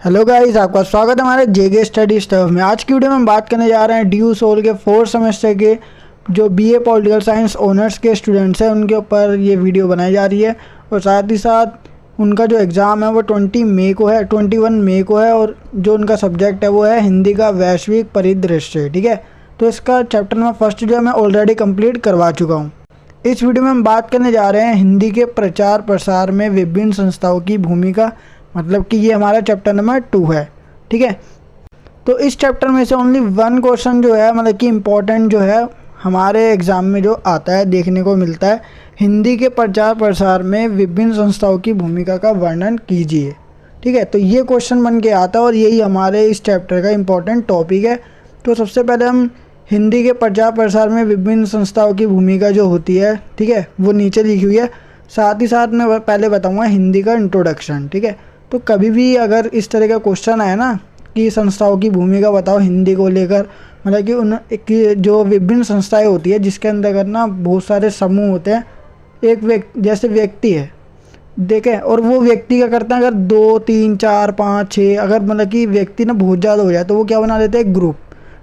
Hello guys, आपका स्वागत है हमारे जेके स्टडी स्टफ में। आज की वीडियो में हम बात करने जा रहे हैं ड्यू सोल के 4th सेमेस्टर के जो बीए पॉलिटिकल साइंस ऑनर्स के स्टूडेंट्स हैं उनके ऊपर ये वीडियो बनाई जा रही है। और साथ ही साथ उनका जो एग्ज़ाम है वो 21 मई को है और जो उनका सब्जेक्ट है वो है हिंदी का वैश्विक परिदृश्य। ठीक है, तो इसका चैप्टर नंबर फर्स्ट जो है मैं ऑलरेडी कंप्लीट करवा चुका हूँ। इस वीडियो में हम बात करने जा रहे हैं हिंदी के प्रचार प्रसार में विभिन्न संस्थाओं की भूमिका, मतलब कि ये हमारा चैप्टर नंबर 2 है। ठीक है, तो इस चैप्टर में से ओनली 1 क्वेश्चन जो है मतलब कि इम्पोर्टेंट जो है हमारे एग्ज़ाम में जो आता है देखने को मिलता है, हिंदी के प्रचार प्रसार में विभिन्न संस्थाओं की भूमिका का वर्णन कीजिए। ठीक है, तो ये क्वेश्चन बन के आता है और यही हमारे इस चैप्टर का इम्पोर्टेंट टॉपिक है। तो सबसे पहले हम हिंदी के प्रचार प्रसार में विभिन्न संस्थाओं की भूमिका जो होती है, ठीक है, वो नीचे लिखी हुई है। साथ ही साथ मैं पहले बताऊँगा हिंदी का इंट्रोडक्शन। ठीक है, तो कभी भी अगर इस तरह का क्वेश्चन आए ना कि संस्थाओं की भूमिका बताओ हिंदी को लेकर, मतलब कि जो विभिन्न संस्थाएं होती है जिसके अंदर ना बहुत सारे समूह होते हैं, एक जैसे व्यक्ति है देखें, और वो व्यक्ति क्या करता है, अगर 2 3 4 5 6 अगर मतलब कि व्यक्ति ना बहुत ज़्यादा हो जाए तो वो क्या बना देते हैं, ग्रुप।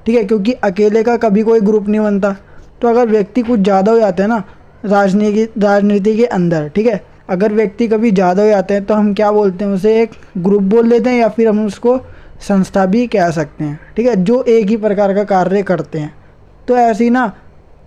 ठीक है, क्योंकि अकेले का कभी कोई ग्रुप नहीं बनता। तो अगर व्यक्ति कुछ ज़्यादा हो जाते हैं ना राजनीति के अंदर, ठीक है, अगर व्यक्ति कभी ज़्यादा हो जाते हैं तो हम क्या बोलते हैं, उसे एक ग्रुप बोल देते हैं या फिर हम उसको संस्था भी कह सकते हैं। ठीक है, जो एक ही प्रकार का कार्य करते हैं। तो ऐसी ना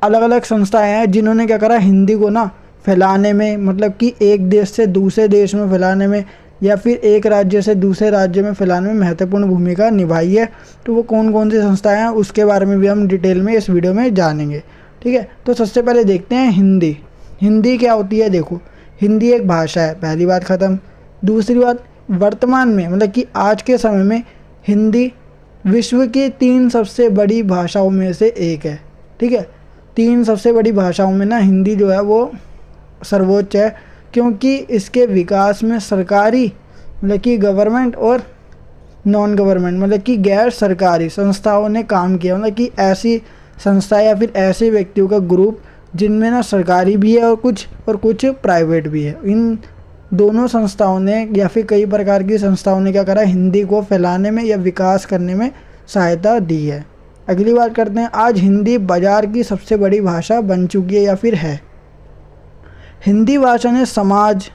अलग अलग संस्थाएं हैं जिन्होंने क्या करा, हिंदी को ना फैलाने में, मतलब कि एक देश से दूसरे देश में फैलाने में या फिर एक राज्य से दूसरे राज्य में फैलाने में महत्वपूर्ण भूमिका निभाई है। तो वो कौन कौन सी संस्थाएँ हैं उसके बारे में भी हम डिटेल में इस वीडियो में जानेंगे। ठीक है, तो सबसे पहले देखते हैं हिंदी क्या होती है। देखो, हिंदी एक भाषा है, पहली बात ख़त्म। दूसरी बात, वर्तमान में मतलब कि आज के समय में हिंदी विश्व की 3 सबसे बड़ी भाषाओं में से एक है। ठीक है, 3 सबसे बड़ी भाषाओं में ना हिंदी जो है वो सर्वोच्च है, क्योंकि इसके विकास में सरकारी मतलब कि गवर्नमेंट और नॉन गवर्नमेंट मतलब कि गैर सरकारी संस्थाओं ने काम किया। मतलब कि ऐसी संस्था या फिर ऐसे व्यक्तियों का ग्रुप जिनमें ना सरकारी भी है और कुछ प्राइवेट भी है, इन दोनों संस्थाओं ने या फिर कई प्रकार की संस्थाओं ने क्या करा, हिंदी को फैलाने में या विकास करने में सहायता दी है। अगली बात करते हैं, आज हिंदी बाजार की सबसे बड़ी भाषा बन चुकी है या फिर है। हिंदी भाषा ने समाज,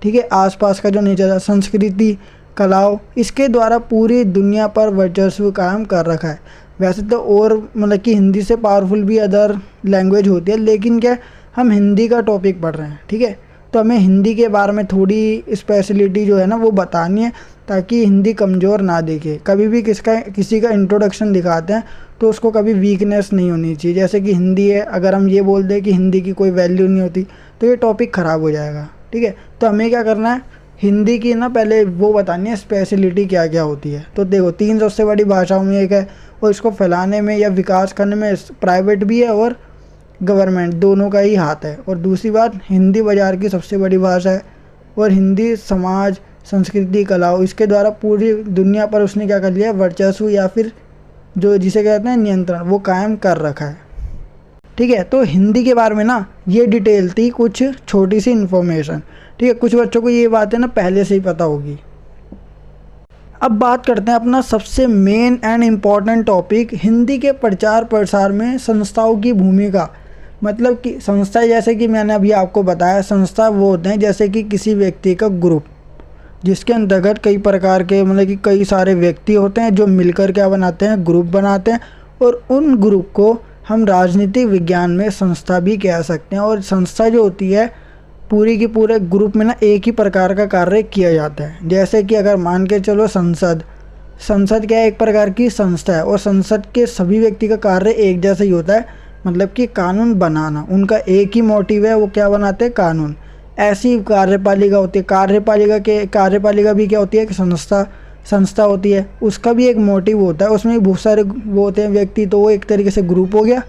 ठीक है, आसपास का जो नेचर है, संस्कृति, कलाओं, इसके द्वारा पूरी दुनिया पर वर्चस्व कायम कर रखा है। वैसे तो और मतलब कि हिंदी से पावरफुल भी अदर लैंग्वेज होती है, लेकिन क्या हम हिंदी का टॉपिक पढ़ रहे हैं। ठीक है, तो हमें हिंदी के बारे में थोड़ी स्पेशलिटी जो है ना वो बतानी है, ताकि हिंदी कमज़ोर ना दिखे। कभी भी किसी का इंट्रोडक्शन दिखाते हैं तो उसको कभी वीकनेस नहीं होनी चाहिए। जैसे कि हिंदी है, अगर हम ये बोल दें कि हिंदी की कोई वैल्यू नहीं होती तो ये टॉपिक ख़राब हो जाएगा। ठीक है, तो हमें क्या करना है, हिंदी की ना पहले वो बतानी है स्पेशलिटी क्या क्या होती है। तो देखो, 3 सबसे बड़ी भाषाओं में एक है और इसको फैलाने में या विकास करने में प्राइवेट भी है और गवर्नमेंट, दोनों का ही हाथ है। और दूसरी बात, हिंदी बाज़ार की सबसे बड़ी भाषा है और हिंदी समाज, संस्कृति, कलाओं, इसके द्वारा पूरी दुनिया पर उसने क्या कर लिया, वर्चस्व या फिर जो जिसे कहते हैं नियंत्रण, वो कायम कर रखा है। ठीक है, तो हिंदी के बारे में ना ये डिटेल थी, कुछ छोटी सी इन्फॉर्मेशन। ठीक है, कुछ बच्चों को ये बातें ना पहले से ही पता होगी। अब बात करते हैं अपना सबसे main and important topic, Hindi के प्रचार प्रसार में संस्थाओं की भूमिका। मतलब कि संस्था, जैसे कि मैंने अभी आपको बताया, संस्था वो होते हैं जैसे कि किसी व्यक्ति का ग्रुप, जिसके अंतर्गत कई प्रकार के मतलब कि कई सारे व्यक्ति होते हैं जो मिलकर क्या बनाते हैं, ग्रुप बनाते हैं। और उन ग्रुप को हम राजनीतिक विज्ञान में संस्था भी कह सकते हैं। और संस्था जो होती है पूरी की पूरे ग्रुप में ना एक ही प्रकार का कार्य किया जाता है। जैसे कि अगर मान के चलो संसद क्या है, एक प्रकार की संस्था है और संसद के सभी व्यक्ति का कार्य एक जैसा ही होता है, मतलब कि कानून बनाना। उनका एक ही मोटिव है, वो क्या बनाते हैं, कानून। ऐसी कार्यपालिका होती है, कार्यपालिका भी क्या होती है, कि संस्था होती है, उसका भी एक मोटिव होता है। उसमें बहुत सारे वो होते हैं व्यक्ति, तो वो एक तरीके से ग्रुप हो गया,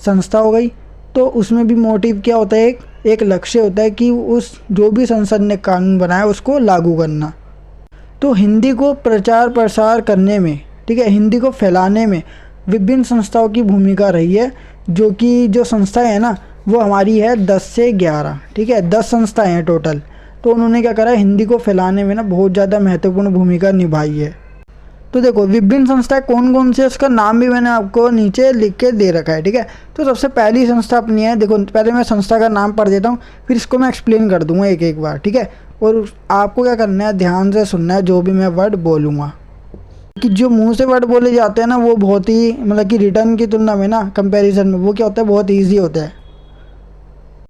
संस्था हो गई। तो उसमें भी मोटिव क्या होता है, एक लक्ष्य होता है कि उस जो भी संसद ने कानून बनाया उसको लागू करना। तो हिंदी को प्रचार प्रसार करने में, ठीक है, हिंदी को फैलाने में विभिन्न संस्थाओं की भूमिका रही है, जो संस्थाएं है ना वो हमारी है 10 से 11। ठीक है, 10 संस्थाएं हैं टोटल। तो उन्होंने क्या करा, हिंदी को फैलाने में ना बहुत ज़्यादा महत्वपूर्ण भूमिका निभाई है। तो देखो विभिन्न संस्थाएं कौन कौन सी है, उसका नाम भी मैंने आपको नीचे लिख के दे रखा है, ठीक है। तो सबसे पहली संस्था अपनी है, देखो पहले मैं संस्था का नाम पढ़ देता हूँ, फिर इसको मैं एक्सप्लेन कर दूंगा एक एक बार, ठीक है। और आपको क्या करना है, ध्यान से सुनना है जो भी मैं वर्ड बोलूँगा, कि जो मुंह से वर्ड बोले जाते हैं ना वो बहुत ही मतलब कि रिटर्न की तुलना में ना कंपैरिजन में वो क्या होता है, बहुत ईजी होता है।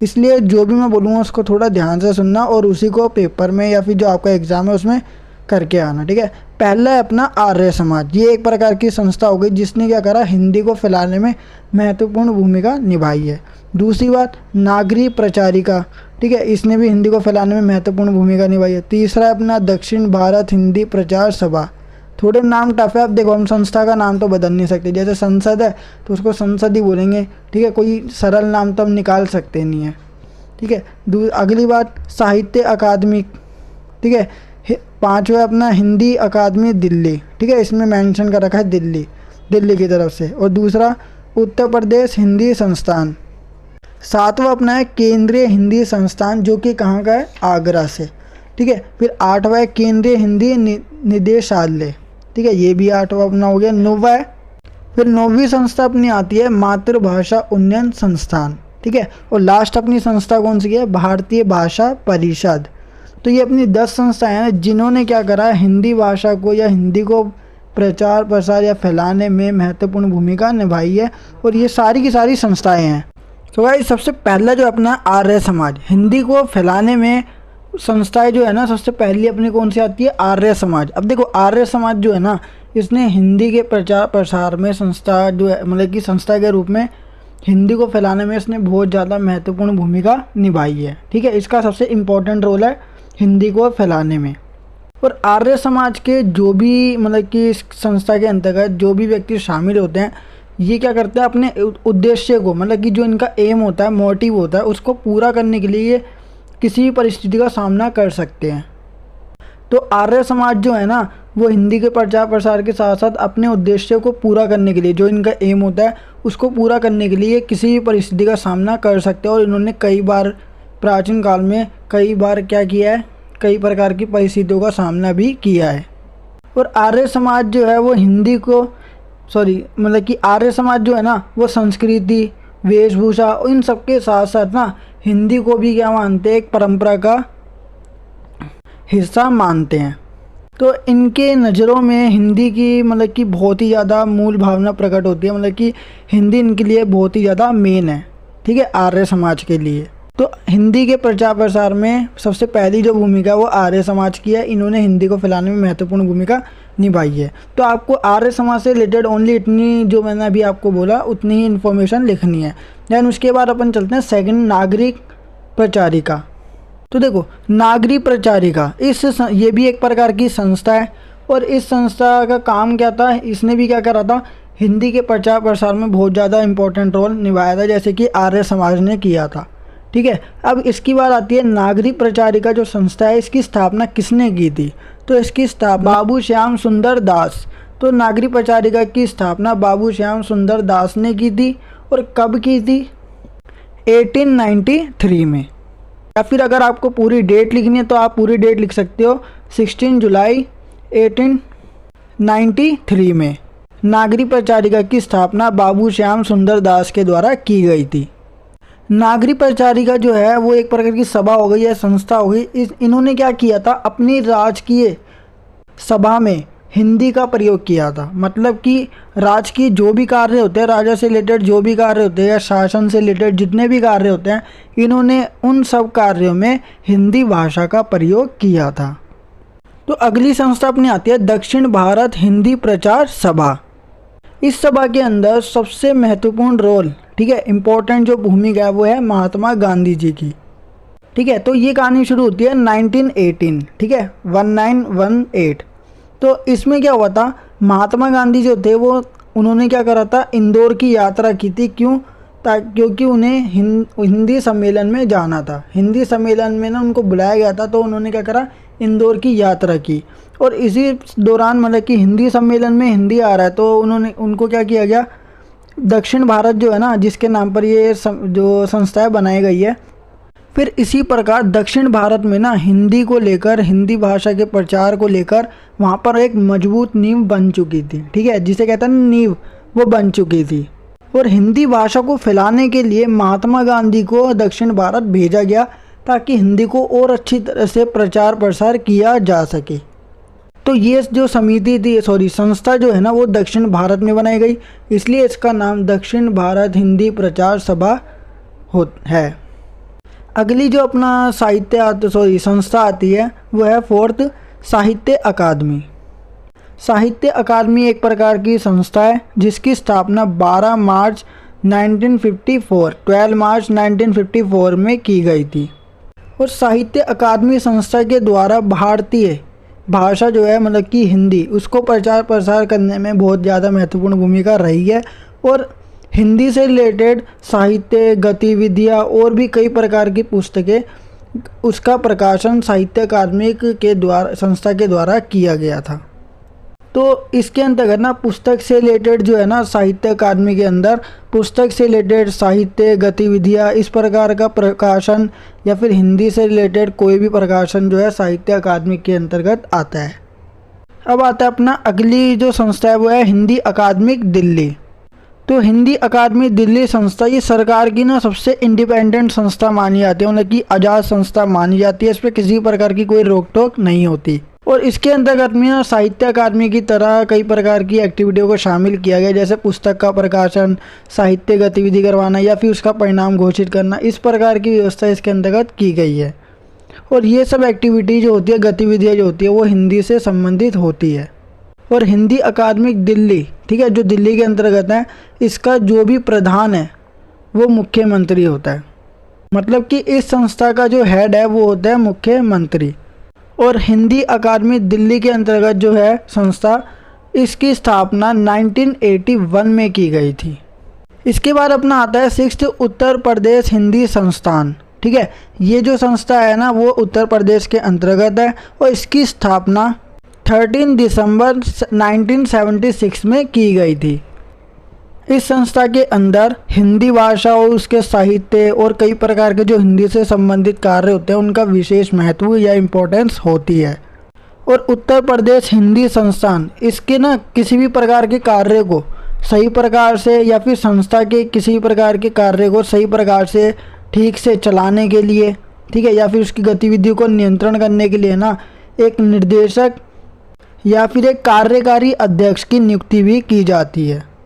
इसलिए जो भी मैं बोलूँगा उसको थोड़ा ध्यान से सुनना और उसी को पेपर में या फिर जो आपका एग्ज़ाम है उसमें करके आना, ठीक है। पहला है अपना आर्य समाज। ये एक प्रकार की संस्था हो गई जिसने क्या करा, हिंदी को फैलाने में महत्वपूर्ण भूमिका निभाई है। दूसरी बात, नागरी प्रचारिका, ठीक है, इसने भी हिंदी को फैलाने में महत्वपूर्ण भूमिका निभाई है। तीसरा है अपना दक्षिण भारत हिंदी प्रचार सभा। थोड़े नाम टफ है, अब देखो हम संस्था का नाम तो बदल नहीं सकते, जैसे संसद है तो उसको संसद ही बोलेंगे, ठीक है, कोई सरल नाम तो हम निकाल सकते नहीं है, ठीक है। अगली बात, साहित्य अकादमी, ठीक है। पांचवा अपना हिंदी अकादमी दिल्ली, ठीक है, इसमें मेंशन कर रखा है दिल्ली की तरफ से। और दूसरा उत्तर प्रदेश हिंदी संस्थान। सातवां अपना है केंद्रीय हिंदी संस्थान, जो कि कहाँ का है, आगरा से, ठीक है। फिर आठवां है केंद्रीय हिंदी निदेशालय, ठीक है, ये भी आठवां अपना हो गया। नौवां है, फिर नौवीं संस्था अपनी आती है मातृभाषा उन्नयन संस्थान, ठीक है। और लास्ट अपनी संस्था कौन सी है, भारतीय भाषा परिषद। तो ये अपनी 10 संस्थाएं हैं जिन्होंने क्या करा, हिंदी भाषा को या हिंदी को प्रचार प्रसार या फैलाने में महत्वपूर्ण भूमिका निभाई है, और ये सारी की सारी संस्थाएं हैं। तो भाई सबसे पहला जो अपना आर्य समाज, हिंदी को फैलाने में संस्थाएं जो है ना, सबसे पहली अपनी कौन सी आती है, आर्य समाज। अब देखो आर्य समाज जो है ना, इसने हिंदी के प्रचार प्रसार में संस्था जो है मतलब कि संस्था के रूप में हिंदी को फैलाने में इसने बहुत ज़्यादा महत्वपूर्ण भूमिका निभाई है, ठीक है। इसका सबसे इम्पोर्टेंट रोल है हिंदी को फैलाने में। और आर्य समाज के जो भी मतलब कि इस संस्था के अंतर्गत जो भी व्यक्ति शामिल होते हैं, ये क्या करते हैं, अपने उद्देश्य को मतलब कि जो इनका एम होता है, मोटिव होता है, उसको पूरा करने के लिए ये किसी भी परिस्थिति का सामना कर सकते हैं। तो आर्य समाज जो है ना, वो हिंदी के प्रचार प्रसार के साथ साथ अपने उद्देश्य को पूरा करने के लिए, जो इनका एम होता है उसको पूरा करने के लिए किसी भी परिस्थिति का सामना कर सकते हैं। और इन्होंने कई बार प्राचीन काल में कई बार क्या किया है, कई प्रकार की परिस्थितियों का सामना भी किया है। और आर्य समाज जो है वो हिंदी को मतलब कि आर्य समाज जो है ना, वो संस्कृति, वेशभूषा, इन सब के साथ साथ ना हिंदी को भी क्या मानते हैं, एक परंपरा का हिस्सा मानते हैं। तो इनके नज़रों में हिंदी की मतलब कि बहुत ही ज़्यादा मूल भावना प्रकट होती है, मतलब कि हिंदी इनके लिए बहुत ही ज़्यादा मेन है, ठीक है, आर्य समाज के लिए। तो हिंदी के प्रचार प्रसार में सबसे पहली जो भूमिका वो आर्य समाज की है, इन्होंने हिंदी को फैलाने में महत्वपूर्ण भूमिका निभाई है। तो आपको आर्य समाज से रिलेटेड ओनली इतनी जो मैंने अभी आपको बोला उतनी ही इन्फॉर्मेशन लिखनी है। दैन उसके बाद अपन चलते हैं सेकंड, नागरिक प्रचारिका। तो देखो नागरिक प्रचारिका ये भी एक प्रकार की संस्था है, और इस संस्था का काम क्या था, इसने भी क्या करा था, हिंदी के प्रचार प्रसार में बहुत ज़्यादा इंपॉर्टेंट रोल निभाया था, जैसे कि आर्य समाज ने किया था, ठीक है। अब इसकी बात आती है नागरिक प्रचारिका जो संस्था है, इसकी स्थापना किसने की थी, तो इसकी स्थापना बाबू श्याम सुंदर दास। तो नागरिक प्रचारिका की स्थापना बाबू श्याम सुंदर दास ने की थी, और कब की थी, 1893 में। या फिर अगर आपको पूरी डेट लिखनी है तो आप पूरी डेट लिख सकते हो, 16 जुलाई 1893 में नागरिक प्रचारिका की स्थापना बाबू श्याम सुंदर दास के द्वारा की गई थी। नागरिक प्रचारिका जो है वो एक प्रकार की सभा हो गई या संस्था हो गई। इन्होंने क्या किया था, अपनी राजकीय सभा में हिंदी का प्रयोग किया था। मतलब कि राजकीय जो भी कार्य होते हैं, राजा से रिलेटेड जो भी कार्य होते हैं या शासन से रिलेटेड जितने भी कार्य होते हैं, इन्होंने उन सब कार्यों में हिंदी भाषा का प्रयोग किया था। तो अगली संस्था अपनी आती है दक्षिण भारत हिंदी प्रचार सभा। इस सभा के अंदर सबसे महत्वपूर्ण रोल, ठीक है, इम्पोर्टेंट जो भूमिका है वो है महात्मा गांधी जी की, ठीक है। तो ये कहानी शुरू होती है 1918, ठीक है, 1918। तो इसमें क्या हुआ था, महात्मा गांधी जो थे वो उन्होंने क्या करा था, इंदौर की यात्रा की थी। क्यों, क्योंकि उन्हें हिंदी सम्मेलन में जाना था। हिंदी सम्मेलन में ना उनको बुलाया गया था, तो उन्होंने क्या करा, इंदौर की यात्रा की। और इसी दौरान मतलब कि हिंदी सम्मेलन में हिंदी आ रहा है, तो उनको क्या किया गया, दक्षिण भारत जो है ना, जिसके नाम पर ये जो संस्थाएं बनाई गई है, फिर इसी प्रकार दक्षिण भारत में ना हिंदी को लेकर, हिंदी भाषा के प्रचार को लेकर वहाँ पर एक मजबूत नींव बन चुकी थी, ठीक है, जिसे कहते हैं नींव, वो बन चुकी थी। और हिंदी भाषा को फैलाने के लिए महात्मा गांधी को दक्षिण भारत भेजा गया ताकि हिंदी को और अच्छी तरह से प्रचार प्रसार किया जा सके। तो ये जो समिति थी, संस्था जो है ना, वो दक्षिण भारत में बनाई गई, इसलिए इसका नाम दक्षिण भारत हिंदी प्रचार सभा है। अगली जो अपना संस्था आती है वो है फोर्थ साहित्य अकादमी। साहित्य अकादमी एक प्रकार की संस्था है जिसकी स्थापना 12 मार्च 1954 में की गई थी। और साहित्य अकादमी संस्था के द्वारा भारतीय भाषा जो है मतलब कि हिंदी, उसको प्रचार प्रसार करने में बहुत ज़्यादा महत्वपूर्ण भूमिका रही है। और हिंदी से रिलेटेड साहित्य गतिविधियाँ और भी कई प्रकार की पुस्तकें, उसका प्रकाशन साहित्य अकादमी के द्वारा, संस्था के द्वारा किया गया था। तो इसके अंतर्गत ना पुस्तक से रिलेटेड जो है ना, साहित्य अकादमी के अंदर पुस्तक से रिलेटेड साहित्य गतिविधियाँ, इस प्रकार का प्रकाशन या फिर हिंदी से रिलेटेड कोई भी प्रकाशन जो है साहित्य अकादमी के अंतर्गत आता है। अब आता है अपना अगली जो संस्था है वो है हिंदी अकादमी दिल्ली। तो हिंदी अकादमी दिल्ली संस्था ये सरकार की ना सबसे इंडिपेंडेंट संस्था मानी जाती है, मतलब कि आज़ाद संस्था मानी जाती है। इस पर किसी प्रकार की कोई रोक टोक नहीं होती। और इसके अंतर्गत में ना साहित्य अकादमी की तरह कई प्रकार की एक्टिविटियों को शामिल किया गया, जैसे पुस्तक का प्रकाशन, साहित्य गतिविधि करवाना या फिर उसका परिणाम घोषित करना, इस प्रकार की व्यवस्था इसके अंतर्गत की गई है। और ये सब एक्टिविटी जो होती है, गतिविधियाँ जो होती है, वो हिंदी से संबंधित होती है। और हिंदी अकादमी दिल्ली, ठीक है, जो दिल्ली के अंतर्गत है, इसका जो भी प्रधान है वो मुख्यमंत्री होता है। मतलब कि इस संस्था का जो हेड है वो होता है मुख्यमंत्री। और हिंदी अकादमी दिल्ली के अंतर्गत जो है संस्था, इसकी स्थापना 1981 में की गई थी। इसके बाद अपना आता है 6th उत्तर प्रदेश हिंदी संस्थान, ठीक है। ये जो संस्था है ना वो उत्तर प्रदेश के अंतर्गत है और इसकी स्थापना 13 दिसंबर 1976 में की गई थी। इस संस्था के अंदर हिंदी भाषा और उसके साहित्य और कई प्रकार के जो हिंदी से संबंधित कार्य होते हैं उनका विशेष महत्व या इम्पोर्टेंस होती है। और उत्तर प्रदेश हिंदी संस्थान इसके ना किसी भी प्रकार के कार्य को सही प्रकार से या फिर संस्था के किसी प्रकार के कार्य को सही प्रकार से ठीक से चलाने के लिए, ठीक है, या फिर उसकी गतिविधियों को नियंत्रण करने के लिए ना एक निर्देशक या फिर एक कार्यकारी अध्यक्ष की नियुक्ति भी की जाती है।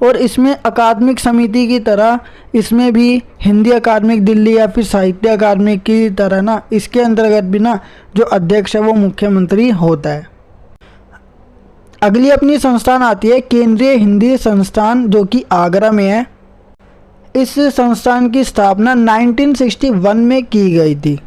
और इसमें अकादमिक समिति की तरह इसमें भी हिंदी अकादमिक दिल्ली या फिर साहित्य अकादमी की तरह ना इसके अंतर्गत भी ना जो अध्यक्ष है वो मुख्यमंत्री होता है। अगली अपनी संस्थान आती है केंद्रीय हिंदी संस्थान, जो कि आगरा में है। इस संस्थान की स्थापना 1961 में की गई थी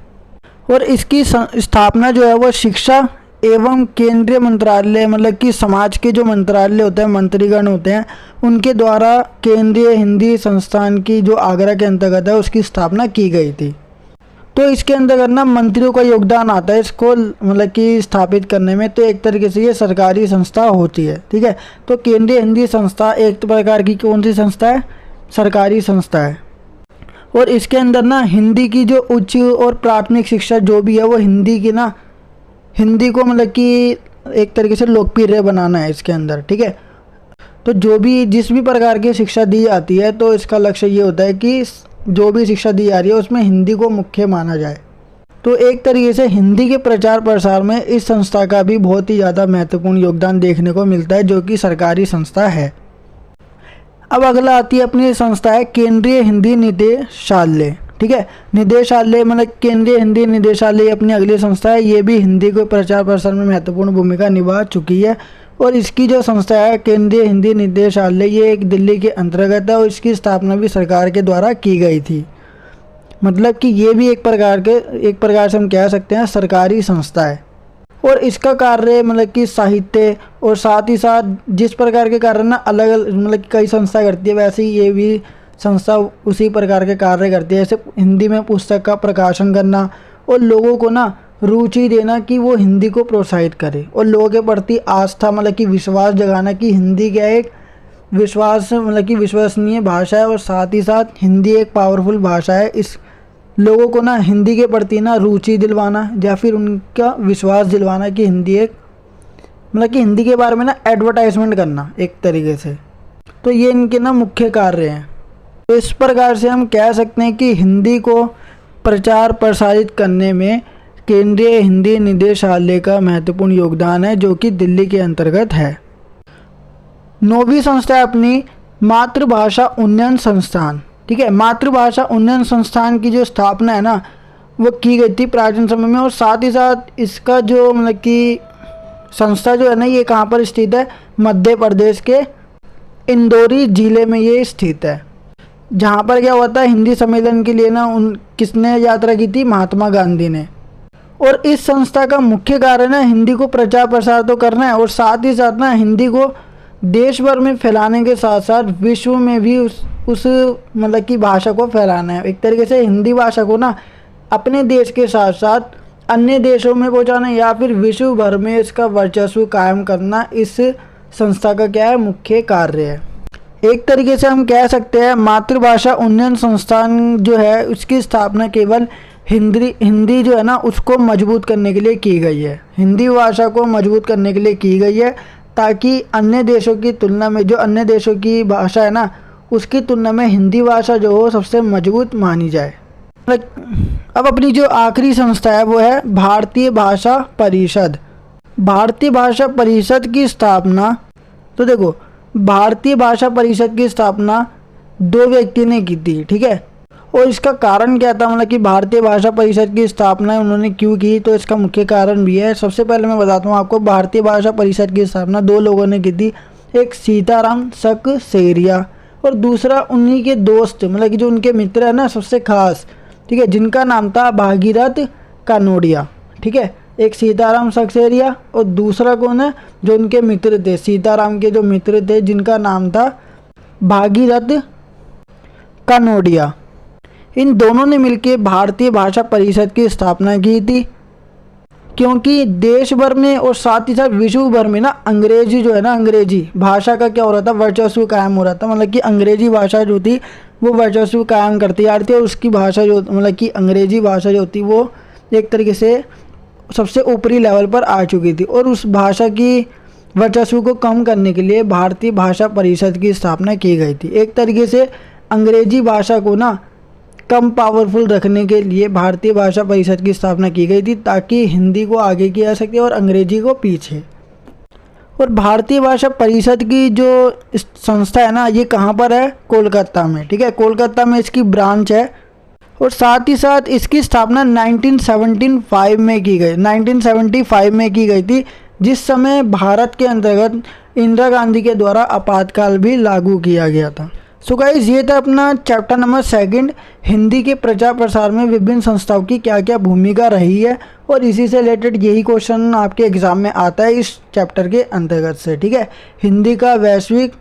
और इसकी स्थापना जो है वो शिक्षा एवं केंद्रीय मंत्रालय, मतलब कि समाज के जो मंत्रालय होते हैं, मंत्रीगण होते हैं, उनके द्वारा केंद्रीय हिंदी संस्थान की जो आगरा के अंतर्गत है उसकी स्थापना की गई थी। तो इसके अंतर्गत ना मंत्रियों का योगदान आता है इसको मतलब कि स्थापित करने में। तो एक तरीके से ये सरकारी संस्था होती है, ठीक है। तो केंद्रीय हिंदी संस्था एक प्रकार की कौन सी संस्था है? सरकारी संस्था है। और इसके अंदर ना हिंदी की जो उच्च और प्राथमिक शिक्षा जो भी है वो हिंदी की ना, हिंदी को मतलब कि एक तरीके से लोकप्रिय बनाना है इसके अंदर, ठीक है। तो जो भी जिस भी प्रकार की शिक्षा दी जाती है तो इसका लक्ष्य ये होता है कि जो भी शिक्षा दी जा रही है उसमें हिंदी को मुख्य माना जाए। तो एक तरीके से हिंदी के प्रचार प्रसार में इस संस्था का भी बहुत ही ज़्यादा महत्वपूर्ण योगदान देखने को मिलता है, जो कि सरकारी संस्था है। अब अगला आती है अपनी संस्था है केंद्रीय हिंदी निदेशालय, ठीक है। निदेशालय मतलब केंद्रीय हिंदी निदेशालय अपनी अगली संस्था है। ये भी हिंदी को प्रचार प्रसार में महत्वपूर्ण भूमिका निभा चुकी है। और इसकी जो संस्था है केंद्रीय हिंदी निदेशालय, ये एक दिल्ली के अंतर्गत है और इसकी स्थापना भी सरकार के द्वारा की गई थी। मतलब कि ये भी एक प्रकार से हम कह सकते हैं सरकारी संस्था है। और इसका कार्य मतलब कि साहित्य और साथ ही साथ जिस प्रकार के कार्य ना अलग अलग मतलब कई संस्था करती है, वैसे ही ये भी संस्था उसी प्रकार के कार्य करती है। जैसे हिंदी में पुस्तक का प्रकाशन करना और लोगों को ना रुचि देना कि वो हिंदी को प्रोत्साहित करे और लोगों के प्रति आस्था मतलब कि विश्वास जगाना कि हिंदी क्या एक विश्वास मतलब कि विश्वसनीय भाषा है और साथ ही साथ हिंदी एक पावरफुल भाषा है। लोगों को ना हिंदी के प्रति ना रुचि दिलवाना या फिर उनका विश्वास दिलवाना कि हिंदी एक मतलब कि हिंदी के बारे में ना एडवर्टाइजमेंट करना एक तरीके से। तो ये इनके ना मुख्य कार्य हैं। तो इस प्रकार से हम कह सकते हैं कि हिंदी को प्रचार प्रसारित करने में केंद्रीय हिंदी निदेशालय का महत्वपूर्ण योगदान है, जो कि दिल्ली के अंतर्गत है। 9वीं संस्था है अपनी मातृभाषा उन्नयन संस्थान। ठीक है, मातृभाषा उन्नयन संस्थान की जो स्थापना है ना वो की गई थी प्राचीन समय में, और साथ ही साथ इसका जो मतलब कि संस्था जो है ना ये कहाँ पर स्थित है, मध्य प्रदेश के इंदौरी जिले में ये स्थित है। जहाँ पर क्या हुआ था, हिंदी सम्मेलन के लिए ना किसने यात्रा की थी, महात्मा गांधी ने। और इस संस्था का मुख्य कार्य ना हिंदी को प्रचार प्रसार तो करना है, और साथ ही साथ ना हिंदी को देश भर में फैलाने के साथ साथ विश्व में भी उस मतलब की भाषा को फैलाना है। एक तरीके से हिंदी भाषा को ना अपने देश के साथ साथ अन्य देशों में पहुंचाना या फिर विश्व भर में इसका वर्चस्व कायम करना इस संस्था का क्या है, मुख्य कार्य है। एक तरीके से हम कह सकते हैं मातृभाषा उन्नयन संस्थान जो है उसकी स्थापना केवल हिंदी जो है ना उसको मजबूत करने के लिए की गई है। हिंदी भाषा को मजबूत करने के लिए की गई है, ताकि अन्य देशों की तुलना में जो अन्य देशों की भाषा है ना उसकी तुलना में हिंदी भाषा जो हो सबसे मजबूत मानी जाए। अब अपनी जो आखिरी संस्था है वो है भारतीय भाषा परिषद। भारतीय भाषा परिषद की स्थापना, तो देखो भारतीय भाषा परिषद की स्थापना 2 व्यक्ति ने की थी। ठीक है, और इसका कारण क्या था, मतलब कि भारतीय भाषा परिषद की स्थापना उन्होंने क्यों की, तो इसका मुख्य कारण भी है। सबसे पहले मैं बताता हूँ आपको, भारतीय भाषा परिषद की स्थापना 2 लोगों ने की थी, एक सीताराम सकसेरिया और दूसरा उन्हीं के दोस्त मतलब कि जो उनके मित्र है ना सबसे खास, ठीक है, जिनका नाम था भागीरथ कानोडिया। ठीक है, एक सीताराम सकसेरिया और दूसरा कौन है, जो उनके मित्र थे, सीताराम के जो मित्र थे जिनका नाम था भागीरथ कानोडिया। इन दोनों ने मिलकर भारतीय भाषा परिषद की स्थापना की थी, क्योंकि देश भर में और साथ ही साथ विश्व भर में ना अंग्रेजी जो है ना, अंग्रेजी भाषा का क्या हो रहा था, वर्चस्व कायम हो रहा था। मतलब कि अंग्रेजी भाषा जो थी वो वर्चस्व कायम करती आ रही थी, और उसकी भाषा जो मतलब कि अंग्रेजी भाषा जो थी वो एक तरीके से सबसे ऊपरी लेवल पर आ चुकी थी, और उस भाषा की वर्चस्व को कम करने के लिए भारतीय भाषा परिषद की स्थापना की गई थी। एक तरीके से अंग्रेजी भाषा को ना कम पावरफुल रखने के लिए भारतीय भाषा परिषद की स्थापना की गई थी, ताकि हिंदी को आगे किया जा सके और अंग्रेजी को पीछे। और भारतीय भाषा परिषद की जो संस्था है ना ये कहाँ पर है, कोलकाता में। ठीक है, कोलकाता में इसकी ब्रांच है, और साथ ही साथ इसकी स्थापना 1975 में की गई 1975 में की गई थी, जिस समय भारत के अंतर्गत इंदिरा गांधी के द्वारा आपातकाल भी लागू किया गया था। सो गाइस, ये था अपना चैप्टर नंबर 2, हिंदी के प्रचार प्रसार में विभिन्न संस्थाओं की क्या क्या भूमिका रही है, और इसी से रिलेटेड यही क्वेश्चन आपके एग्जाम में आता है इस चैप्टर के अंतर्गत से। ठीक है, हिंदी का वैश्विक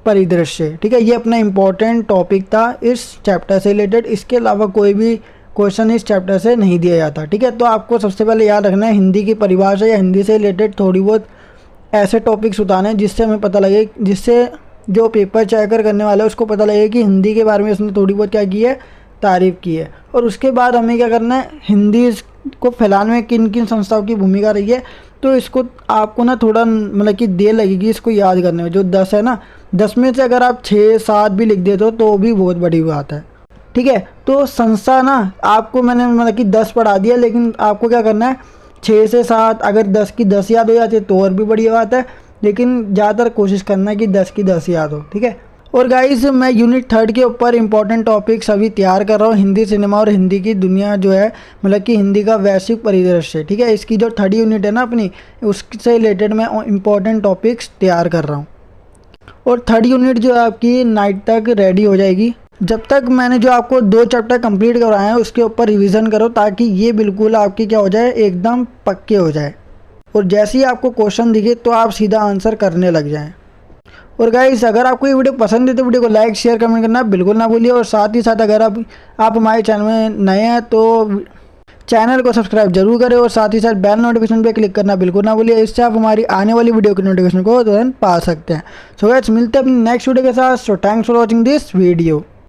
परिदृश्य। ठीक है, ये अपना इम्पोर्टेंट टॉपिक था इस चैप्टर से रिलेटेड। इसके अलावा कोई भी क्वेश्चन इस चैप्टर से नहीं दिया जाता। ठीक है, तो आपको सबसे पहले याद रखना है हिंदी की परिभाषा या हिंदी से रिलेटेड थोड़ी बहुत ऐसे टॉपिक्स उठाने जिससे हमें पता लगे, जिससे जो पेपर चेकर करने वाला है उसको पता लगे कि हिंदी के बारे में उसने थोड़ी बहुत क्या की है, तारीफ़ की है। और उसके बाद हमें क्या करना है, हिंदी को फैलाने में किन किन संस्थाओं की भूमिका रही है, तो इसको आपको ना थोड़ा मतलब कि देर लगेगी इसको याद करने में। जो 10 है ना, 10 में से अगर आप 6-7 भी लिख देते हो तो भी बहुत बड़ी बात है। ठीक है, तो संस्था ना आपको मैंने मतलब कि 10 पढ़ा दिया, लेकिन आपको क्या करना है 6 से 7, अगर 10 की 10 याद हो जाती है तो और भी बड़ी बात है, लेकिन ज़्यादातर कोशिश करना है कि 10 की 10 याद हो। ठीक है, और गाइस मैं यूनिट 3 के ऊपर इंपॉर्टेंट टॉपिक्स अभी तैयार कर रहा हूँ, हिंदी सिनेमा और हिंदी की दुनिया जो है, मतलब कि हिंदी का वैश्विक परिदृश्य। ठीक है, इसकी जो 3rd यूनिट है ना अपनी, उससे रिलेटेड मैं इंपॉर्टेंट टॉपिक्स तैयार कर रहा हूँ, और 3rd यूनिट जो है आपकी नाइट तक रेडी हो जाएगी। जब तक मैंने जो आपको 2 चैप्टर कंप्लीट करवाए हैं उसके ऊपर रिवीजन करो, ताकि ये बिल्कुल आपकी क्या हो जाए, एकदम पक्के हो जाए, और जैसे ही आपको क्वेश्चन दिखे तो आप सीधा आंसर करने लग जाएं। और गाइस, अगर आपको ये वीडियो पसंद है तो वीडियो को लाइक शेयर कमेंट करना बिल्कुल ना भूलिए, और साथ ही साथ अगर आप हमारे चैनल में नए हैं तो चैनल को सब्सक्राइब जरूर करें, और साथ ही साथ बेल नोटिफिकेशन पे क्लिक करना बिल्कुल ना भूलिए। इससे आप हमारी आने वाली वीडियो की नोटिफिकेशन को तुरंत पा सकते हैं। सो गाइस, मिलते हैं अपनी नेक्स्ट वीडियो के साथ। So thanks for watching this video.